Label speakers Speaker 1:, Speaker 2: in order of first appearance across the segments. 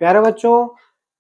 Speaker 1: प्यारे बच्चों,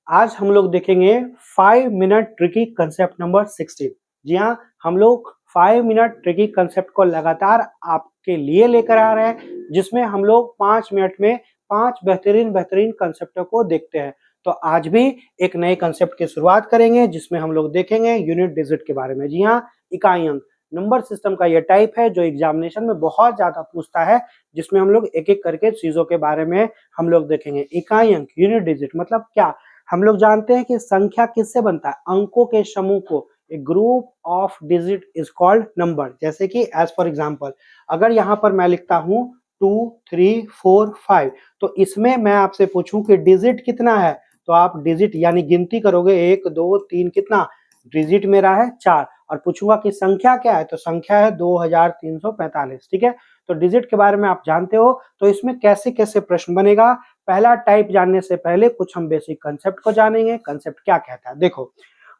Speaker 1: आज हम लोग देखेंगे 5 मिनट ट्रिकी कंसेप्ट नंबर 16। जी हाँ, हम लोग 5 मिनट ट्रिकी कंसेप्ट को लगातार आपके लिए लेकर आ रहे हैं, जिसमें हम लोग 5 मिनट में 5 बेहतरीन कंसेप्टों को देखते हैं। तो आज भी एक नए कंसेप्ट की शुरुआत करेंगे, जिसमें हम लोग देखेंगे यूनिट डिजिट के बारे में। जी हाँ, इकाई अंक नंबर सिस्टम का यह टाइप है जो एग्जामिनेशन में बहुत ज्यादा पूछता है, जिसमें हम लोग एक एक करके चीजों के बारे में हम लोग देखेंगे। इकाई अंक यूनिट डिजिट मतलब क्या? हम लोग जानते हैं कि संख्या किससे बनता है? अंकों के समूह को, a group of digit is called number. जैसे कि एज फॉर एग्जांपल, अगर यहाँ पर मैं लिखता हूं 2 3 4 5, तो इसमें मैं आपसे पूछूं कि डिजिट कितना है, तो आप डिजिट यानी गिनती करोगे 1 2 3, कितना डिजिट मेरा है 4, और पूछूंगा कि संख्या क्या है, तो संख्या है 2345। ठीक है, तो डिजिट के बारे में आप जानते हो। तो इसमें कैसे कैसे प्रश्न बनेगा, पहला टाइप जानने से पहले कुछ हम बेसिक कंसेप्ट को जानेंगे। कंसेप्ट क्या कहता है, देखो,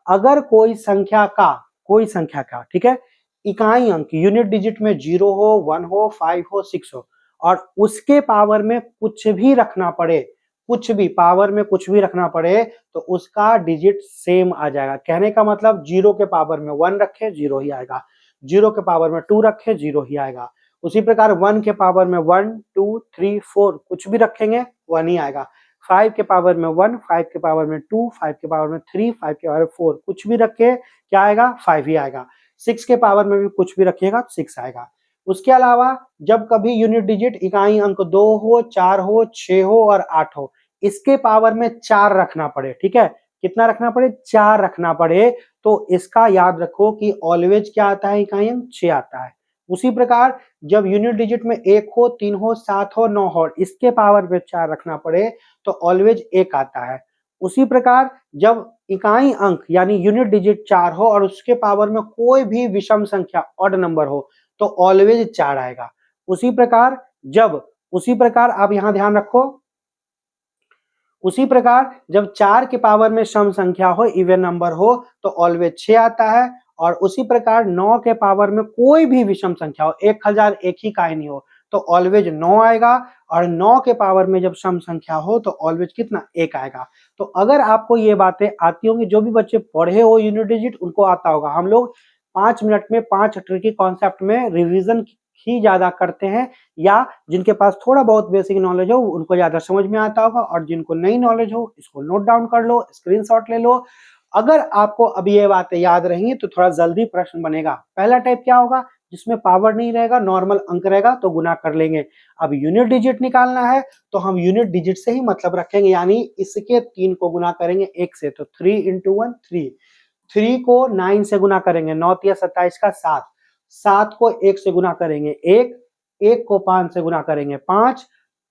Speaker 1: अगर कोई संख्या का ठीक है, इकाई अंक यूनिट डिजिट में 0 हो, 1 हो, 5 हो, 6 हो, और उसके पावर में कुछ भी रखना पड़े, कुछ भी पावर में कुछ भी रखना पड़े, तो उसका डिजिट सेम आ जाएगा। कहने का मतलब 0 के पावर में 1 रखे 0 ही आएगा, 0 के पावर में 2 रखे 0 ही आएगा। उसी प्रकार 1 के पावर में 1 2 3 4 कुछ भी रखेंगे 1 ही आएगा। 5 के पावर में 1, 5 के पावर में 2, 5 के पावर में 3, 5 के पावर में 4 कुछ भी रखे क्या आएगा? 5 ही आएगा। 6 के पावर में भी कुछ भी रखिएगा 6 आएगा। उसके अलावा जब कभी यूनिट डिजिट इकाई अंक 2 हो, 4 हो, 6 हो और 8 हो, इसके पावर में 4 रखना पड़े, ठीक है, कितना रखना पड़े? 4 रखना पड़े, तो इसका याद रखो कि ऑलवेज क्या आता है? इकाई अंक 6 आता है। उसी प्रकार जब यूनिट डिजिट में 1 हो, 3 हो, 7 हो, 9 हो, इसके पावर में 4 रखना पड़े, तो ऑलवेज 1 आता है। उसी प्रकार जब इकाई अंक यानी यूनिट डिजिट 4 हो और उसके पावर में कोई भी विषम संख्या ऑड नंबर हो, तो ऑलवेज 4 आएगा। उसी प्रकार आप यहां ध्यान रखो, उसी प्रकार जब 4 के पावर में सम संख्या हो, इवन नंबर हो, तो ऑलवेज 6 आता है। और उसी प्रकार 9 के पावर में कोई भी विषम संख्या हो, 1000 एक ही का ही नहीं हो, तो ऑलवेज 9 आएगा। और 9 के पावर में जब सम संख्या हो, तो ऑलवेज कितना? 1 आएगा। तो अगर आपको ये बातें आती होंगी, जो भी बच्चे पढ़े हो यूनिट डिजिट उनको आता होगा। हम लोग 5 मिनट में 5 ट्रिकी कॉन्सेप्ट में रिवीजन ही ज्यादा करते हैं, या जिनके पास थोड़ा बहुत बेसिक नॉलेज हो उनको ज्यादा समझ में आता होगा, और जिनको नई नॉलेज हो इसको नोट डाउन कर लो, स्क्रीनशॉट ले लो। अगर आपको अब ये बातें याद रहेंगी तो थोड़ा जल्दी प्रश्न बनेगा। पहला टाइप क्या होगा? जिसमें पावर नहीं रहेगा, नॉर्मल अंक रहेगा, तो गुना कर लेंगे। अब यूनिट डिजिट निकालना है, तो हम यूनिट डिजिट से ही मतलब रखेंगे, यानी इसके 3 को गुना करेंगे 1 से, तो 3 इंटू 1 3, 3 को 9 से गुना करेंगे, 9 तिया 27 का 7, 7 को 1 से गुना करेंगे 1, 1 को 5 से गुना करेंगे 5,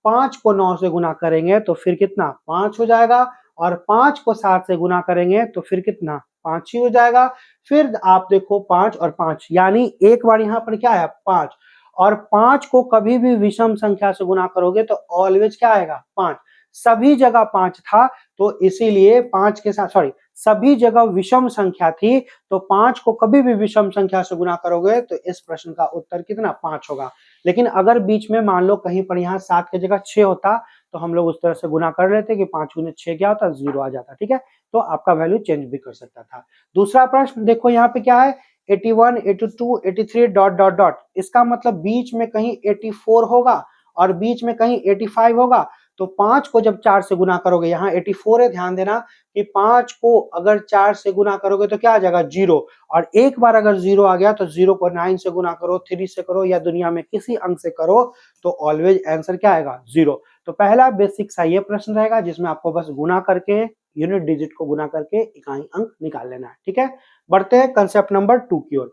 Speaker 1: 5 को 9 से गुना करेंगे तो फिर कितना? 5 हो जाएगा। और 5 को 7 से गुना करेंगे तो फिर कितना? 5 ही हो जाएगा। फिर आप देखो 5 और 5, यानी एक बार यहाँ पर क्या है? 5। और 5 को कभी भी विषम संख्या से गुना करोगे तो ऑलवेज क्या आएगा? 5। सभी जगह 5 था, तो इसीलिए 5 के साथ, सॉरी, सभी जगह विषम संख्या थी, तो 5 को कभी भी विषम संख्या से गुना करोगे तो इस प्रश्न का उत्तर कितना? 5 होगा। लेकिन अगर बीच में मान लो कहीं पर यहाँ 7 की जगह 6 होता, तो हम लोग उस तरह से गुना कर लेते कि 5 गुने 6 क्या होता? 0 आ जाता। ठीक है, तो आपका वैल्यू चेंज भी कर सकता था। दूसरा प्रश्न देखो, यहाँ पे क्या है? 81 82 83 डॉट डॉट डॉट, इसका मतलब बीच में कहीं 84 होगा और बीच में कहीं 85 होगा। तो 5 को जब 4 से गुना करोगे, यहाँ 84 है, ध्यान देना कि 5 को अगर 4 से गुना करोगे तो क्या आ जाएगा? 0। और एक बार अगर 0 आ गया तो 0 को 9 से गुना करो, 3 से करो, या दुनिया में किसी अंक से करो, तो ऑलवेज आंसर क्या आएगा? 0। तो पहला बेसिक सा ये प्रश्न रहेगा, जिसमें आपको बस गुना करके, यूनिट डिजिट को गुना करके इकाई अंक निकाल लेना है। ठीक है, बढ़ते हैं कंसेप्ट नंबर 2 की ओर।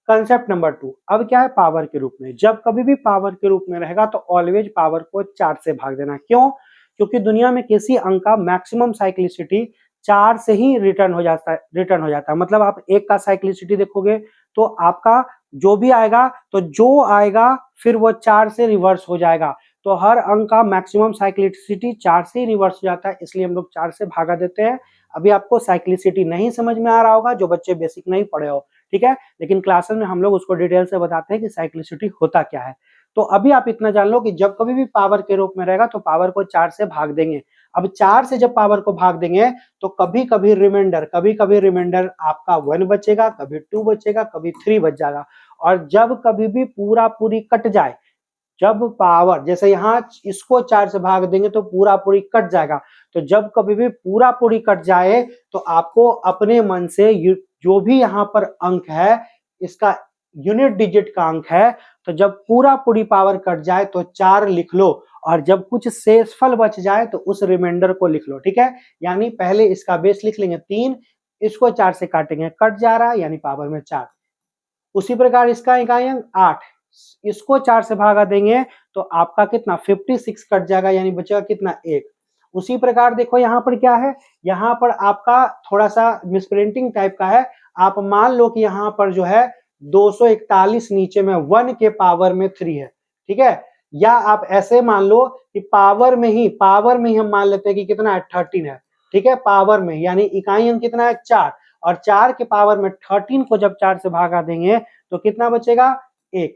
Speaker 1: कंसेप्ट नंबर 2 अब क्या है? पावर के रूप में। जब कभी भी पावर के रूप में रहेगा तो ऑलवेज पावर को 4 से भाग देना। क्यों? क्योंकि दुनिया में किसी अंक का मैक्सिमम साइक्लिसिटी 4 से ही रिटर्न हो जाता है। मतलब आप 1 का साइक्लिसिटी देखोगे तो आपका जो भी आएगा, तो जो आएगा फिर वो 4 से रिवर्स हो जाएगा। तो हर अंक का मैक्सिमम साइक्लिसिटी 4 से ही रिवर्स हो जाता है, इसलिए हम लोग 4 से भागा देते हैं। अभी आपको साइक्लिसिटी नहीं समझ में आ रहा होगा, जो बच्चे बेसिक नहीं पढ़े हो, ठीक है, लेकिन क्लासेस में हम लोग उसको डिटेल से बताते हैं कि साइक्लिसिटी होता क्या है। तो अभी आप इतना जान लो कि जब कभी भी पावर के रूप में रहेगा तो पावर को 4 से भाग देंगे। अब 4 से जब पावर को भाग देंगे तो कभी कभी रिमाइंडर आपका 1 बचेगा, कभी 2 बचेगा, कभी 3 बच जाएगा। और जब कभी भी पूरा पूरी कट जाए, जब पावर जैसे यहाँ इसको 4 से भाग देंगे तो पूरा पूरी कट जाएगा, तो जब कभी भी पूरा पूरी कट जाए तो आपको अपने मन से जो भी यहाँ पर अंक है इसका यूनिट डिजिट का अंक है, तो जब पूरा पूरी पावर कट जाए तो 4 लिख लो, और जब कुछ शेषफल बच जाए तो उस रिमाइंडर को लिख लो। ठीक है, यानी पहले इसका बेस लिख लेंगे 3, इसको 4 से काटेंगे, कट जा रहा है यानी पावर में 4। उसी प्रकार इसका इकाई अंक 8, इसको 4 से भागा देंगे तो आपका कितना 56 कट जाएगा, यानी बचेगा कितना 1। उसी प्रकार देखो यहाँ पर क्या है, यहाँ पर आपका थोड़ा सा मिसप्रिंटिंग टाइप का है। आप मान लो कि यहाँ पर जो है 241 नीचे में 1 के पावर में 3 है, ठीक है। या आप ऐसे मान लो कि पावर में ही हम मान लेते हैं कि कितना है 13 है, ठीक है, पावर में, यानी इकाई अंक कितना है 4, और 4 के पावर में 13 को जब 4 से भागा देंगे तो कितना बचेगा 1।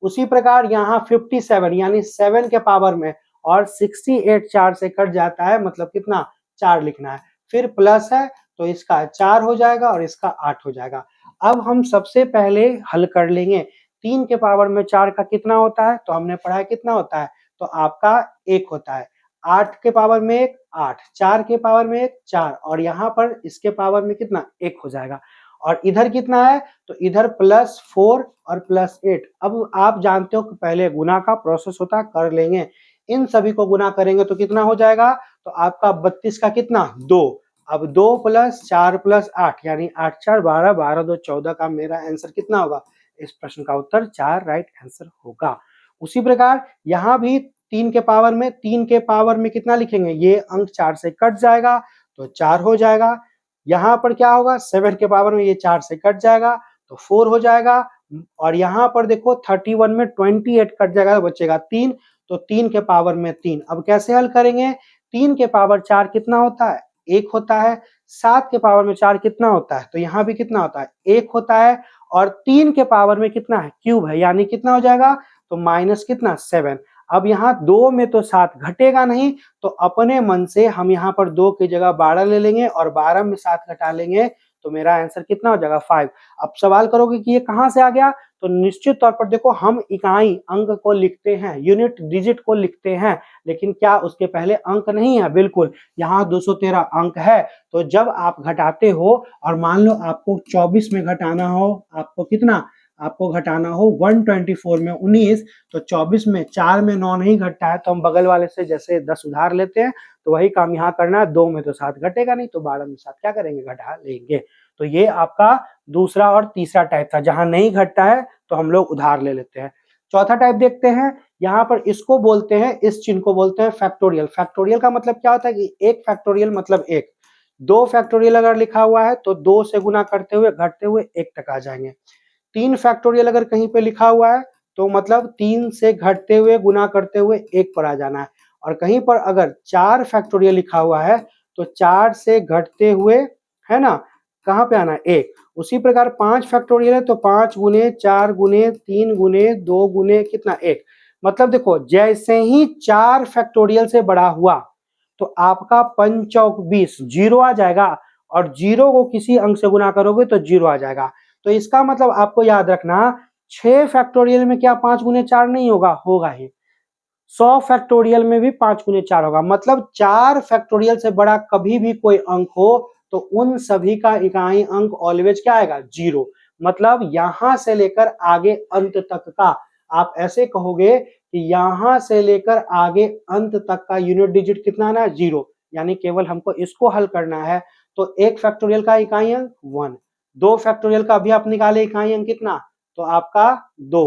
Speaker 1: उसी प्रकार यहाँ 57 यानी 7 के पावर में, और 68 4 से कट जाता है, मतलब कितना 4 लिखना है, फिर प्लस है तो इसका 4 हो जाएगा और इसका 8 हो जाएगा। अब हम सबसे पहले हल कर लेंगे, 3 के पावर में 4 का कितना होता है, तो हमने पढ़ा है कितना होता है, तो आपका 1 होता है। 8 के पावर में 1 8, 4 के पावर में 1 4, और यहाँ पर इसके पावर में कितना 1 हो जाएगा। और इधर कितना है, तो इधर +4 और +8। अब आप जानते हो कि पहले गुना का प्रोसेस होता है, कर लेंगे। इन सभी को गुना करेंगे तो कितना हो जाएगा, तो आपका 32 का कितना 2, अब 2 + 4 + 8 यानी 8 4 12, 12 2 14 का मेरा आंसर कितना होगा, इस प्रश्न का उत्तर 4 राइट आंसर होगा। उसी प्रकार यहाँ भी 3 के पावर में कितना लिखेंगे, ये अंक 4 से कट जाएगा तो 4 हो जाएगा। यहाँ पर क्या होगा, 7 के पावर में ये 4 से कट जाएगा तो 4 हो जाएगा। और यहाँ पर देखो 31 में 28 कट जाएगा तो बचेगा 3, तो 3 के पावर में 3। अब कैसे हल करेंगे, 3 के पावर 4 कितना होता है 1 होता है, 7 के पावर में 4 कितना होता है, तो यहाँ भी कितना होता है 1 होता है, और 3 के पावर में कितना है क्यूब है, यानी कितना हो जाएगा, तो माइनस कितना 7। अब यहाँ 2 में तो 7 घटेगा नहीं, तो अपने मन से हम यहाँ पर 2 की जगह 12 ले लेंगे और 12 में 7 घटा लेंगे, तो मेरा आंसर कितना हो जाएगा 5। अब सवाल करोगे कि ये कहाँ से आ गया, तो निश्चित तौर पर देखो हम इकाई अंक को लिखते हैं, यूनिट डिजिट को लिखते हैं, लेकिन क्या उसके पहले अंक नहीं है, बिल्कुल यहाँ 213 अंक है। तो जब आप घटाते हो और मान लो आपको 24 में घटाना हो, आपको घटाना हो 124 में 19, तो 24 में 4 में 9 नहीं घटता है, तो हम बगल वाले से जैसे 10 उधार लेते हैं, तो वही काम यहाँ करना है। 2 में तो 7 घटेगा नहीं, तो 12 में 7 क्या करेंगे, घटा लेंगे। तो ये आपका दूसरा और तीसरा टाइप था, जहां नहीं घटता है तो हम लोग उधार ले लेते हैं। चौथा टाइप देखते हैं, यहाँ पर इसको बोलते हैं, इस चिन्ह को बोलते हैं फैक्टोरियल। फैक्टोरियल का मतलब क्या होता है कि एक फैक्टोरियल मतलब एक, 2 फैक्टोरियल अगर लिखा हुआ है तो 2 से गुना करते हुए घटते हुए 1 तक आ जाएंगे। 3 फैक्टोरियल अगर कहीं पे लिखा हुआ है तो मतलब 3 से घटते हुए गुना करते हुए 1 पर आ जाना है, और कहीं पर अगर 4 फैक्टोरियल लिखा हुआ है तो 4 से घटते हुए, है ना, कहाँ पे आना है 1। उसी प्रकार 5 फैक्टोरियल है तो 5 गुने 4 गुने 3 गुने 2 गुने कितना 1। मतलब देखो जैसे ही 4 फैक्टोरियल से बड़ा हुआ तो आपका 5 चौक 20 जीरो आ जाएगा, और जीरो को किसी अंक से गुना करोगे तो जीरो आ जाएगा। तो इसका मतलब आपको याद रखना 6 फैक्टोरियल में क्या 5 गुने 4 नहीं होगा, होगा ही। 100 फैक्टोरियल में भी 5 गुने 4 होगा, मतलब 4 फैक्टोरियल से बड़ा कभी भी कोई अंक हो तो उन सभी का इकाई अंक ऑलवेज क्या आएगा, जीरो। मतलब यहां से लेकर आगे अंत तक का, आप ऐसे कहोगे कि यहां से लेकर आगे अंत तक का यूनिट डिजिट कितना आना है, जीरो। यानी केवल हमको इसको हल करना है। तो 1 फैक्टोरियल का इकाई अंक 1, 2 फैक्टोरियल का अभी आप निकाले इकाई अंक कितना, तो आपका 2,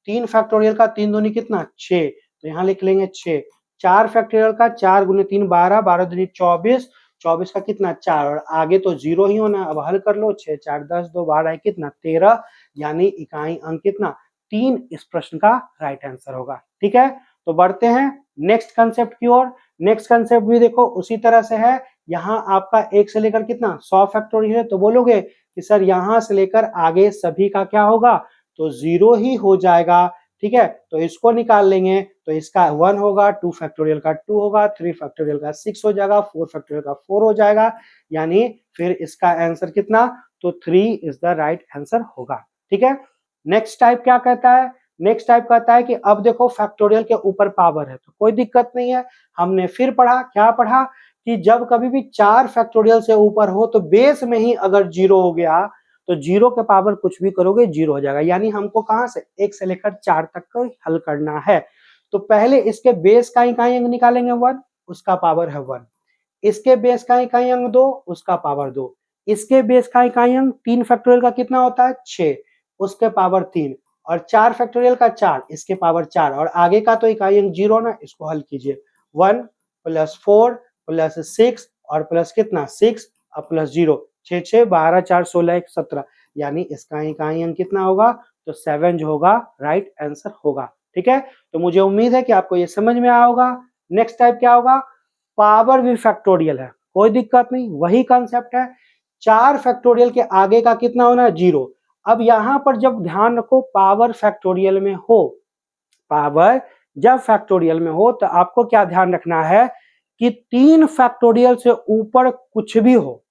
Speaker 1: 3 फैक्टोरियल का 3 दूनी कितना 6, तो यहाँ लिख लेंगे 6। 4 फैक्टोरियल का 4 गुने 3 12, 12 दूनी 24, 24 का कितना 4, और आगे तो जीरो ही होना है। अब हल कर लो, 6 4 10 2 12 कितना 13, यानी इकाई अंक कितना 3 इस प्रश्न का राइट आंसर होगा। ठीक है, तो बढ़ते हैं नेक्स्ट कंसेप्ट की ओर। नेक्स्ट कंसेप्ट भी देखो उसी तरह से है। यहाँ आपका 1 से लेकर कितना 100 फैक्टोरियल है, तो बोलोगे कि सर यहाँ से लेकर आगे सभी का क्या होगा, तो जीरो ही हो जाएगा, ठीक है, तो इसको निकाल लेंगे तो इसका 1 होगा, 2 फैक्टोरियल का 2 होगा, 3 फैक्टोरियल का 6 हो जाएगा, 4 फैक्टोरियल का 4 हो जाएगा, यानी फिर इसका आंसर कितना, तो 3 इज द राइट आंसर होगा। ठीक है, नेक्स्ट टाइप क्या कहता है, नेक्स्ट टाइप कहता है कि अब देखो फैक्टोरियल के ऊपर पावर है तो कोई दिक्कत नहीं है, हमने फिर पढ़ा, क्या पढ़ा कि जब कभी भी 4 फैक्टोरियल से ऊपर हो तो बेस में ही अगर 0 हो गया तो 0 के पावर कुछ भी करोगे 0 हो जाएगा, यानी हमको कहां से 1 से लेकर 4 तक को हल करना है। तो पहले इसके बेस का ही अंक निकालेंगे 1, उसका पावर है 1, इसके बेस का ही अंक 2, उसका पावर 2, इसके बेस का ही अंक 3 फैक्टोरियल का कितना होता है 6, उसके पावर 3, और 4 फैक्टोरियल का 4, इसके पावर 4, और आगे का तो इकाई अंक 0 ना, इसको हल कीजिए 1 + 4 + 6 और प्लस कितना 6 और प्लस 0, 6 6 12 4 16 1 17, यानी इसका इकाई अंक कितना होगा, तो 7 जो होगा राइट आंसर होगा। ठीक है, तो मुझे उम्मीद है कि आपको ये समझ में आया होगा। नेक्स्ट टाइप क्या होगा, पावर भी फैक्टोरियल है, कोई दिक्कत नहीं, वही कंसेप्ट है, 4 फैक्टोरियल के आगे का कितना होना है 0। अब यहां पर जब ध्यान रखो पावर फैक्टोरियल में हो, पावर जब फैक्टोरियल में हो तो आपको क्या ध्यान रखना है कि 3 फैक्टोरियल से ऊपर कुछ भी हो,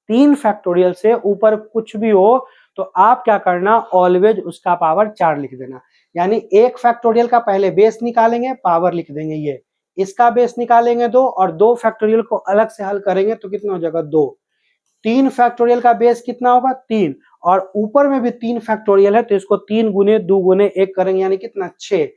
Speaker 1: 3 फैक्टोरियल से ऊपर कुछ भी हो तो आप क्या करना, ऑलवेज उसका पावर 4 लिख देना, यानी 1 फैक्टोरियल का पहले बेस निकालेंगे, पावर लिख देंगे ये, इसका बेस निकालेंगे 2 और 2 फैक्टोरियल को अलग से हल करेंगे तो कितना हो जाएगा 2, 3 फैक्टोरियल का बेस कितना होगा 3, और ऊपर में भी 3 फैक्टोरियल है तो इसको 3 गुने 2 गुने 1 करेंगे यानी कितना 6,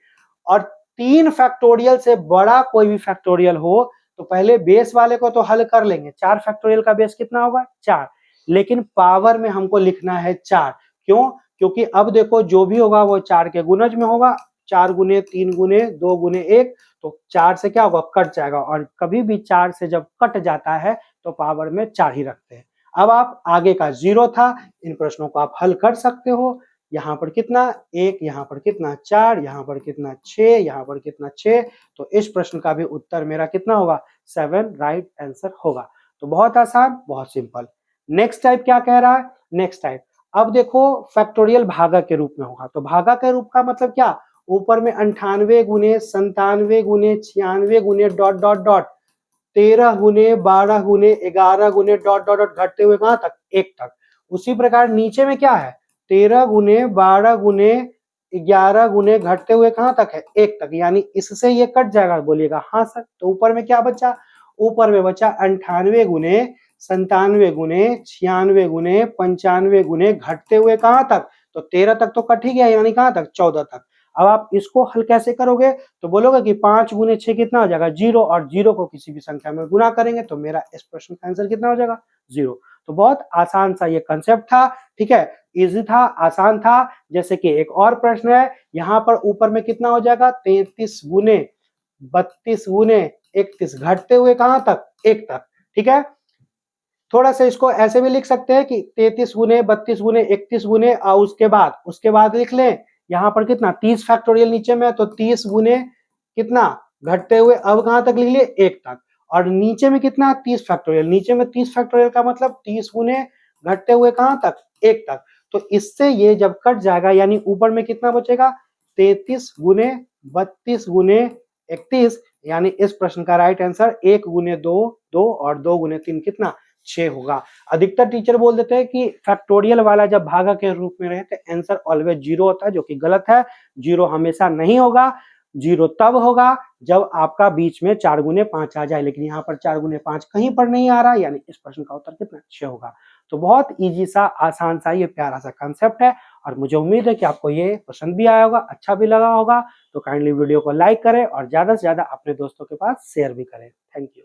Speaker 1: और 3 फैक्टोरियल से बड़ा कोई भी फैक्टोरियल हो तो पहले बेस वाले को तो हल कर लेंगे, 4 फैक्टोरियल का बेस कितना होगा 4, लेकिन पावर में हमको लिखना है 4, क्यों, क्योंकि अब देखो जो भी होगा वो 4 के गुणज में होगा, 4 गुने 3 गुने 2 गुने 1, तो 4 से क्या होगा कट जाएगा, और कभी भी 4 से जब कट जाता है तो पावर में 4 ही रखते हैं। अब आप आगे का 0 था, इन प्रश्नों को आप हल कर सकते हो, यहाँ पर कितना 1, यहाँ पर कितना 4, यहाँ पर कितना 6, यहाँ पर कितना 6, तो इस प्रश्न का भी उत्तर मेरा कितना होगा 7 राइट आंसर होगा। तो बहुत आसान, बहुत सिंपल। नेक्स्ट टाइप क्या कह रहा है, नेक्स्ट टाइप अब देखो फैक्टोरियल भागा के रूप में होगा, तो भागा के रूप का मतलब क्या, ऊपर में 98 गुने 97 गुने 96 गुने डॉट डॉट डॉट 13 गुने 12 गुने 11 गुने डॉट डॉट डॉट घटते हुए कहां तक 1 तक। उसी प्रकार नीचे में क्या है 13 गुने 12 गुने 11 गुने घटते हुए कहां तक है 1 तक, यानी इससे ये कट जाएगा, बोलिएगा हाँ सर। तो ऊपर में क्या बचा, ऊपर में बचा 98 गुने 97 गुने 96 गुने 95 गुने घटते हुए कहां तक, तो 13 तक तो कट ही गया, यानी कहां तक 14 तक। अब आप इसको हल कैसे करोगे, तो बोलोगे कि 5 गुने 6 कितना हो जाएगा 0, और 0 को किसी भी संख्या में गुना करेंगे तो मेरा इस प्रश्न का आंसर कितना हो जाएगा 0। तो बहुत आसान सा ये कंसेप्ट था, ठीक है, इजी था, आसान था। जैसे कि एक और प्रश्न है, यहाँ पर ऊपर में कितना हो जाएगा 33 गुने 32 गुने 31 घटते हुए कहां तक 1 तक, ठीक है। थोड़ा सा इसको ऐसे भी लिख सकते हैं कि 33 गुने 32 गुने 31 गुने और उसके बाद लिख लें यहाँ पर कितना 30 फैक्टोरियल नीचे में, तो 30 गुने कितना घटते हुए अब कहां तक लिख लिए 1 तक, और नीचे में कितना 30 फैक्टोरियल, नीचे में 30 फैक्टोरियल का मतलब 30 गुने घटते हुए कहां तक 1 तक। तो इससे ये जब कट जाएगा यानी ऊपर में कितना बचेगा 33 गुने 32 गुने 31, यानी इस प्रश्न का राइट आंसर 1 गुने 2 2 और 2 गुने 3 कितना 6 होगा। अधिकतर टीचर बोल देते हैं कि फैक्टोरियल वाला जब भागा के रूप में रहे तो आंसर ऑलवेज 0 होता है, जो कि गलत है। 0 हमेशा नहीं होगा, 0 तब होगा जब आपका बीच में 4 गुने 5 आ जाए, लेकिन यहाँ पर 4 गुने 5 कहीं पर नहीं आ रहा, यानी इस प्रश्न का उत्तर कितना 6 होगा। तो बहुत इजी सा, आसान सा, ये प्यारा सा कंसेप्ट है, और मुझे उम्मीद है कि आपको ये पसंद भी आया होगा, अच्छा भी लगा होगा। तो काइंडली वीडियो को लाइक करें और ज्यादा से ज्यादा अपने दोस्तों के पास शेयर भी करें। Thank you.